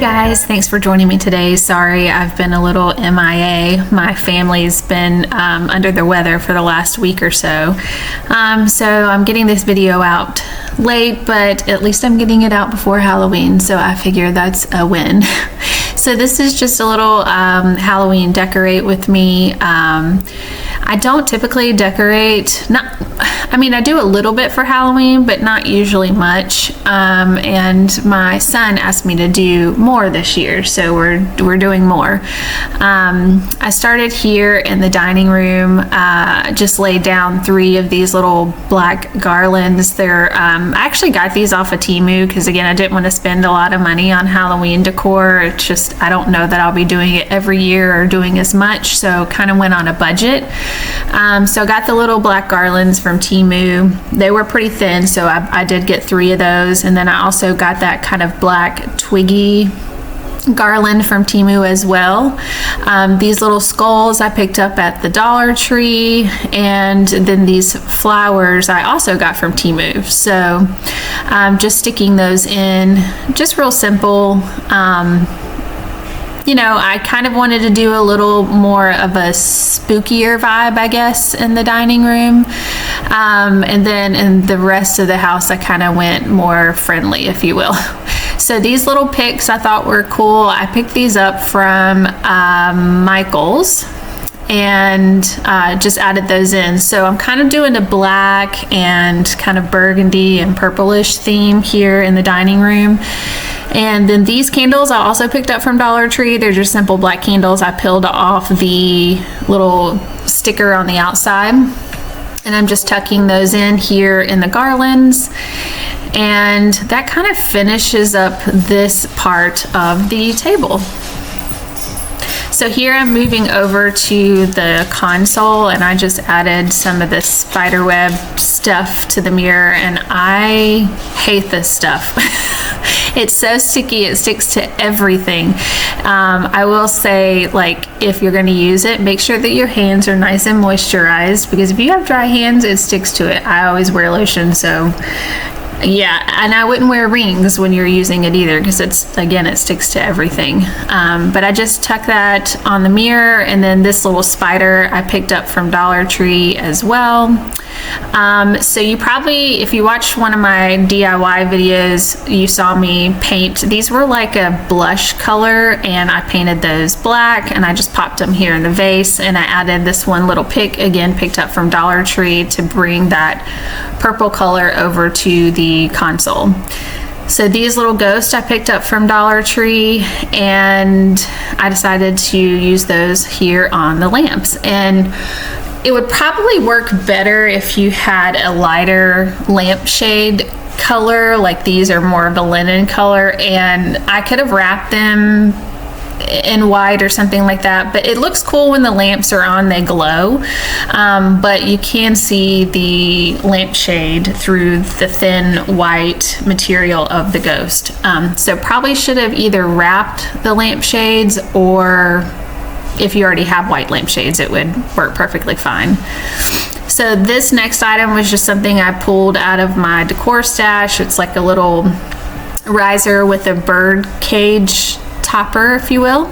guys, thanks for joining me today. Sorry, I've been a little MIA. My family's been under the weather for the last week or so. So I'm getting this video out late, but at least I'm getting it out before Halloween, so I figure that's a win. So this is just a little Halloween decorate with me. I don't typically decorate, I do a little bit for Halloween, but not usually much. And my son asked me to do more this year, so we're doing more. I started here in the dining room, just laid down 3 of these little black garlands. I actually got these off of Temu because, again, I didn't want to spend a lot of money on Halloween decor. It's just, I don't know that I'll be doing it every year or doing as much, so kind of went on a budget. So I got the little black garlands from Temu. They were pretty thin, so I did get 3 of those. And then I also got that kind of black twiggy garland from Temu as well. These little skulls I picked up at the Dollar Tree, and then these flowers I also got from Temu. So just sticking those in, just real simple. I kind of wanted to do a little more of a spookier vibe, I guess, in the dining room. And then in the rest of the house, I kind of went more friendly, if you will. So these little picks I thought were cool. I picked these up from Michael's and just added those in. So I'm kind of doing a black and kind of burgundy and purplish theme here in the dining room. And then these candles I also picked up from Dollar Tree. They're just simple black candles. I peeled off the little sticker on the outside, and I'm just tucking those in here in the garlands. And that kind of finishes up this part of the table. So here I'm moving over to the console, and I just added some of this spider web stuff to the mirror, and I hate this stuff. It's so sticky, it sticks to everything. I will say, if you're going to use it, make sure that your hands are nice and moisturized, because if you have dry hands, it sticks to it. I always wear lotion, so yeah, and I wouldn't wear rings when you're using it either, because it sticks to everything. But I just tuck that on the mirror, and then this little spider I picked up from Dollar Tree as well. So you probably, if you watched one of my DIY videos, you saw me paint. These were like a blush color, and I painted those black, and I just popped them here in the vase, and I added this one little pick, again picked up from Dollar Tree, to bring that purple color over to the console. So these little ghosts I picked up from Dollar Tree, and I decided to use those here on the lamps. And it would probably work better if you had a lighter lampshade color, like these are more of a linen color, and I could have wrapped them in white or something like that, but it looks cool when the lamps are on, they glow. But you can see the lampshade through the thin white material of the ghost. So probably should have either wrapped the lampshades, or if you already have white lampshades, it would work perfectly fine. So this next item was just something I pulled out of my decor stash. It's like a little riser with a bird cage topper, if you will.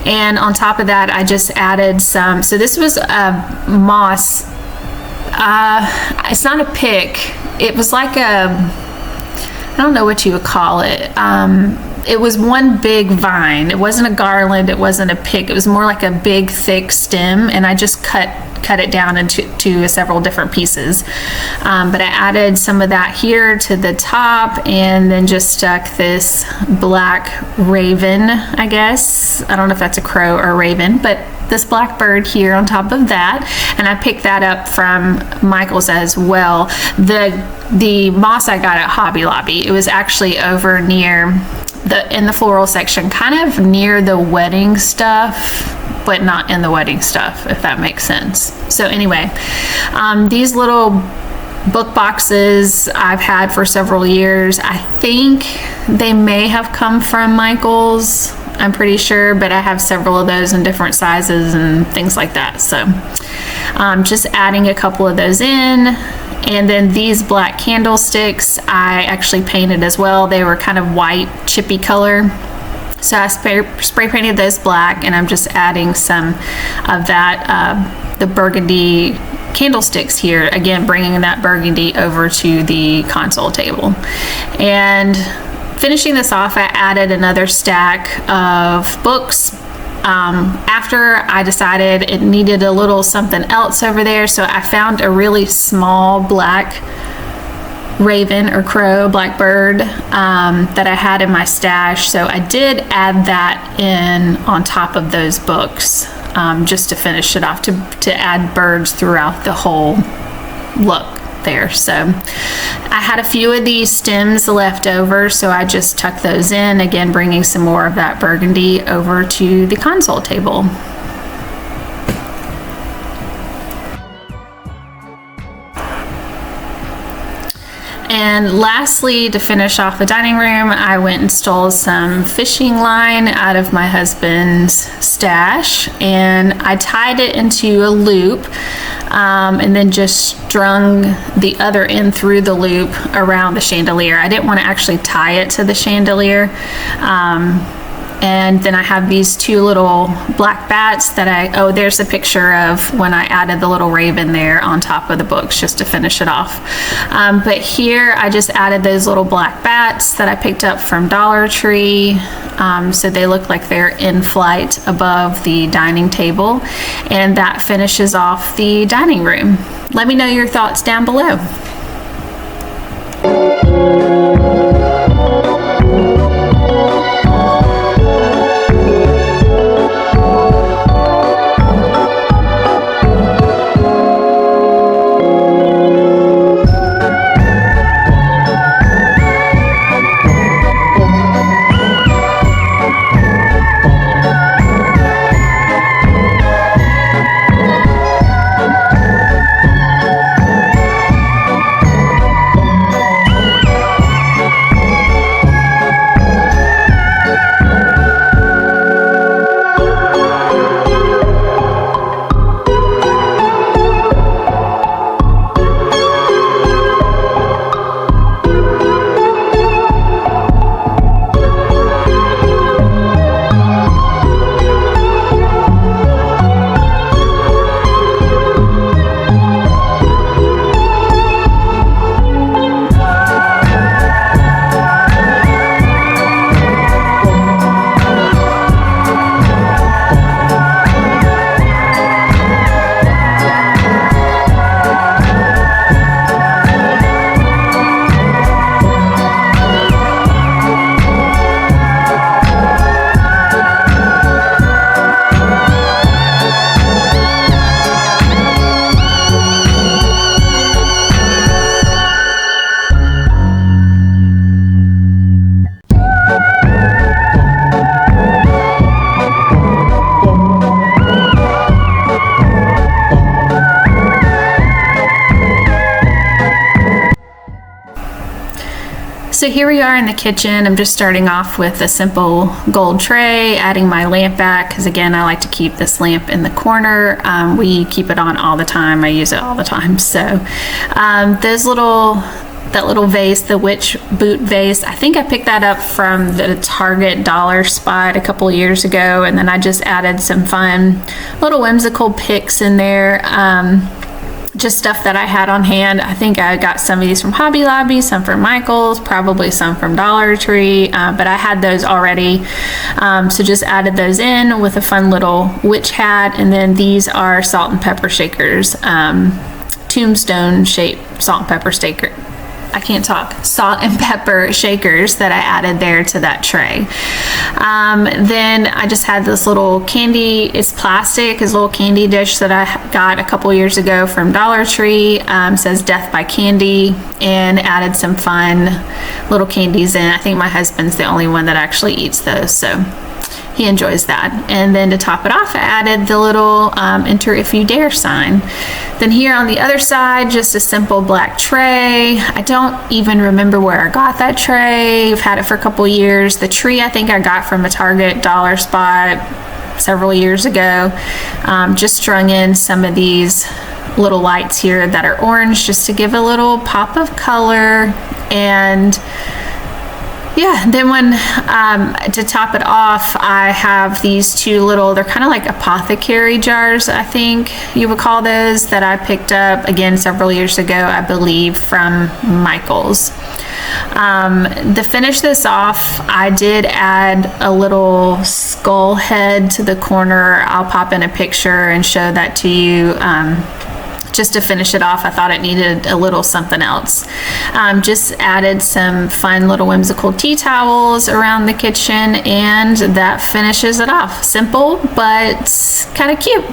And on top of that, I just added some, so this was a moss, it's not a pick, it was like I don't know what you would call it. It was one big vine. It wasn't a garland, it wasn't a pick, it was more like a big thick stem, and I just cut it down into several different pieces. But I added some of that here to the top, and then just stuck this black raven, I guess. I don't know if that's a crow or a raven, but this black bird here on top of that, and I picked that up from Michael's as well. The moss I got at Hobby Lobby, it was actually over near in the floral section, kind of near the wedding stuff, but not in the wedding stuff, if that makes sense. So anyway, these little book boxes I've had for several years. I think they may have come from Michael's, I'm pretty sure, but I have several of those in different sizes and things like that. So just adding a couple of those in. And then these black candlesticks I actually painted as well. They were kind of white chippy color. So I spray painted those black, and I'm just adding some of that, the burgundy candlesticks here, again bringing that burgundy over to the console table. And finishing this off, I added another stack of books after I decided it needed a little something else over there. So I found a really small black raven or crow, blackbird, that I had in my stash. So I did add that in on top of those books, just to finish it off, to add birds throughout the whole look there. So I had a few of these stems left over, so I just tucked those in, again bringing some more of that burgundy over to the console table. And lastly, to finish off the dining room, I went and stole some fishing line out of my husband's stash, and I tied it into a loop, and then just strung the other end through the loop around the chandelier. I didn't want to actually tie it to the chandelier. And then I have these two little black bats that oh, there's a picture of when I added the little raven there on top of the books just to finish it off. But here I just added those little black bats that I picked up from Dollar Tree. So they look like they're in flight above the dining table. And that finishes off the dining room. Let me know your thoughts down below. So here we are in the kitchen. I'm just starting off with a simple gold tray, adding my lamp back, because again, I like to keep this lamp in the corner. We keep it on all the time. I use it all the time. So that little vase, the witch boot vase, I think I picked that up from the Target dollar spot a couple years ago, and then I just added some fun little whimsical picks in there. Just stuff that I had on hand. I think I got some of these from Hobby Lobby, some from Michael's, probably some from Dollar Tree, but I had those already. So just added those in with a fun little witch hat. And then these are salt and pepper shakers, tombstone shaped salt and pepper shaker. I can't talk. Salt and pepper shakers that I added there to that tray. Then I just had this little candy, it's plastic, it's a little candy dish that I got a couple years ago from Dollar Tree. Says Death by Candy, and added some fun little candies in. I think my husband's the only one that actually eats those, so he enjoys that. And then to top it off, I added the little enter if you dare sign. Then here on the other side, just a simple black tray. I don't even remember where I got that tray. I've had it for a couple years. The tree I think I got from a Target dollar spot several years ago. Just strung in some of these little lights here that are orange just to give a little pop of color. And Yeah, then when, to top it off, I have these two little, they're kind of like apothecary jars, I think you would call those, that I picked up, again, several years ago, I believe, from Michael's. To finish this off, I did add a little skull head to the corner. I'll pop in a picture and show that to you. Just to finish it off, I thought it needed a little something else. Just added some fun little whimsical tea towels around the kitchen, and that finishes it off. Simple, but kind of cute.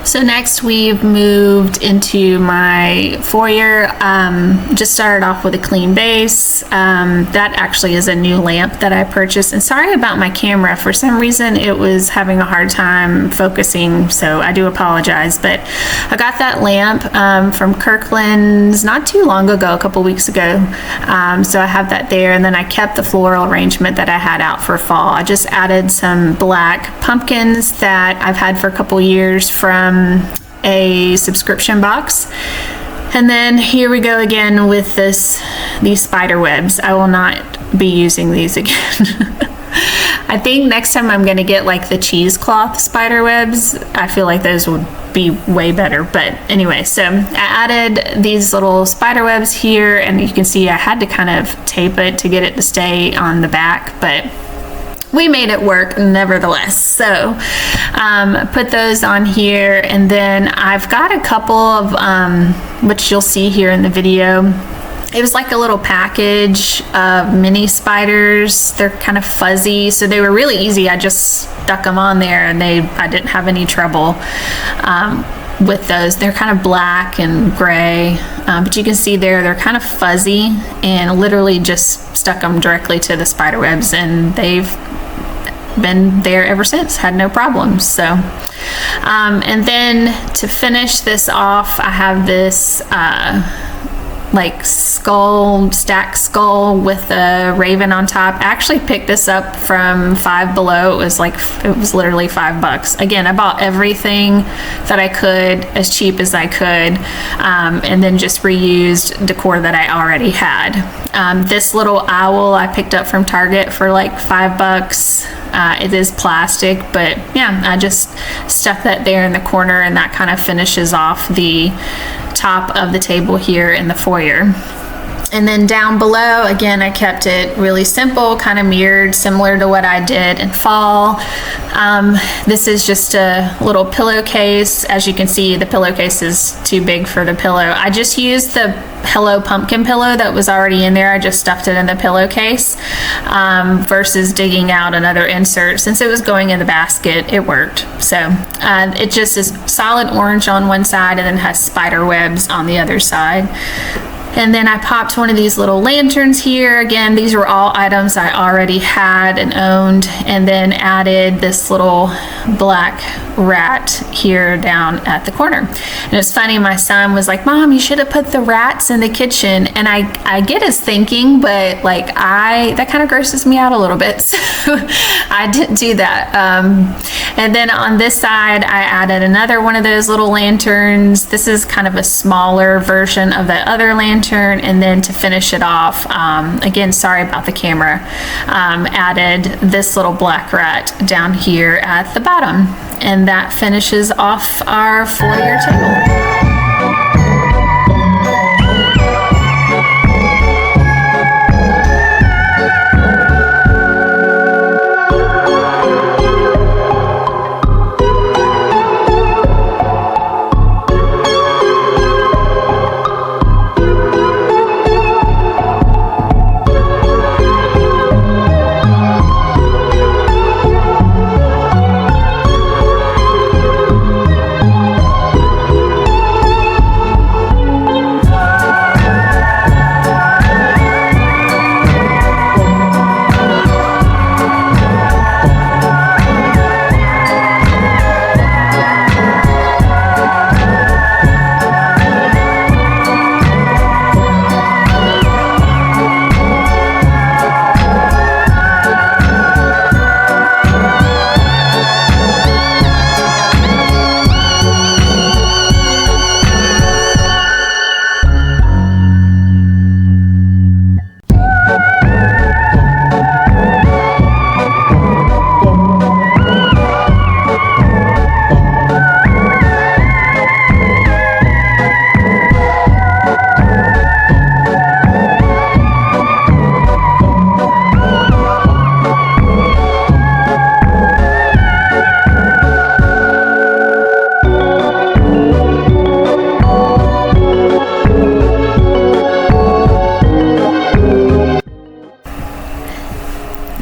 So next we've moved into my foyer. Just started off with a clean base. That actually is a new lamp that I purchased. And sorry about my camera. For some reason it was having a hard time focusing, so I do apologize. But I got that lamp from Kirkland's not too long ago, a couple weeks ago. So I have that there, and then I kept the floral arrangement that I had out for fall. I just added some black pumpkins that I've had for a couple years from a subscription box. And then here we go again with these spider webs. I will not be using these again. I think next time I'm going to get like the cheesecloth spider webs. I feel like those would be way better. But anyway, so I added these little spider webs here, and you can see I had to kind of tape it to get it to stay on the back, but we made it work nevertheless. So put those on here, and then I've got a couple of which you'll see here in the video. It was like a little package of mini spiders. They're kind of fuzzy, so they were really easy. I just stuck them on there, and I didn't have any trouble with those. They're kind of black and gray, but you can see they're kind of fuzzy, and literally just stuck them directly to the spider webs, and they've been there ever since, had no problems. So and then to finish this off, I have this like stacked skull with a raven on top. I actually picked this up from Five Below. It was literally $5. Again, I bought everything that I could as cheap as I could, and then just reused decor that I already had. This little owl I picked up from Target for like $5. It is plastic, but yeah, I just stuck that there in the corner, and that kind of finishes off the top of the table here in the foyer. And then down below, again, I kept it really simple, kind of mirrored, similar to what I did in fall. This is just a little pillowcase. As you can see, the pillowcase is too big for the pillow. I just used the Hello Pumpkin pillow that was already in there. I just stuffed it in the pillowcase versus digging out another insert. Since it was going in the basket, it worked. So it just is solid orange on one side and then has spider webs on the other side. And then I popped one of these little lanterns here. Again, these were all items I already had and owned, and then added this little black rat here down at the corner. And it's funny, my son was like, Mom, you should have put the rats in the kitchen. And I get his thinking, but like that kind of grosses me out a little bit, so I didn't do that. And then on this side, I added another one of those little lanterns. This is kind of a smaller version of that other lantern. And then to finish it off, again, sorry about the camera, added this little black rat down here at the bottom. And that finishes off our foyer table.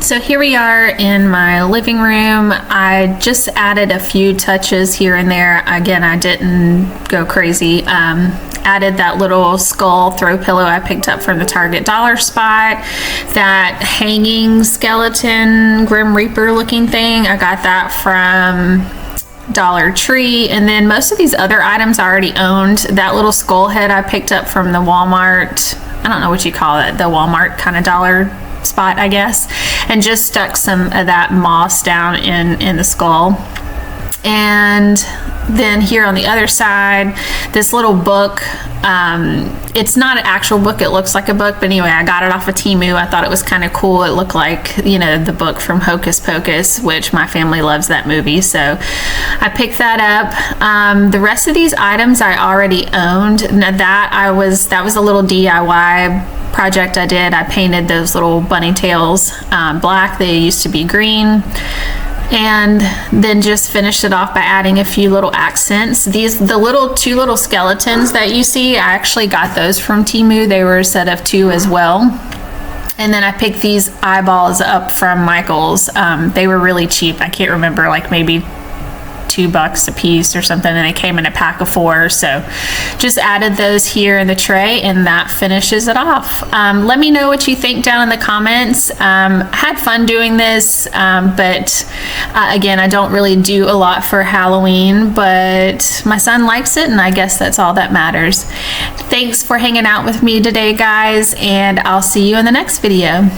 So here we are in my living room. I just added a few touches here and there. Again, I didn't go crazy. Added that little skull throw pillow I picked up from the Target dollar spot. That hanging skeleton Grim Reaper looking thing, I got that from Dollar Tree. And then most of these other items I already owned. That little skull head I picked up from the Walmart, I don't know what you call it, the Walmart kind of dollar spot, I guess, and just stuck some of that moss down in the skull. And then here on the other side, this little book, it's not an actual book, it looks like a book, but anyway, I got it off of Temu. I thought it was kind of cool. It looked like, you know, the book from Hocus Pocus, which my family loves that movie, so I picked that up. The rest of these items I already owned. Now that was a little DIY project I did. I painted those little bunny tails black. They used to be green. And then just finished it off by adding a few little accents. The two little skeletons that you see, I actually got those from Temu. They were a set of 2 as well. And then I picked these eyeballs up from Michael's. They were really cheap. I can't remember, like maybe $2 a piece or something, and they came in a pack of 4. So just added those here in the tray, and that finishes it off. Let me know what you think down in the comments. Had fun doing this, but again, I don't really do a lot for Halloween, but my son likes it, and I guess that's all that matters. Thanks for hanging out with me today, guys, and I'll see you in the next video.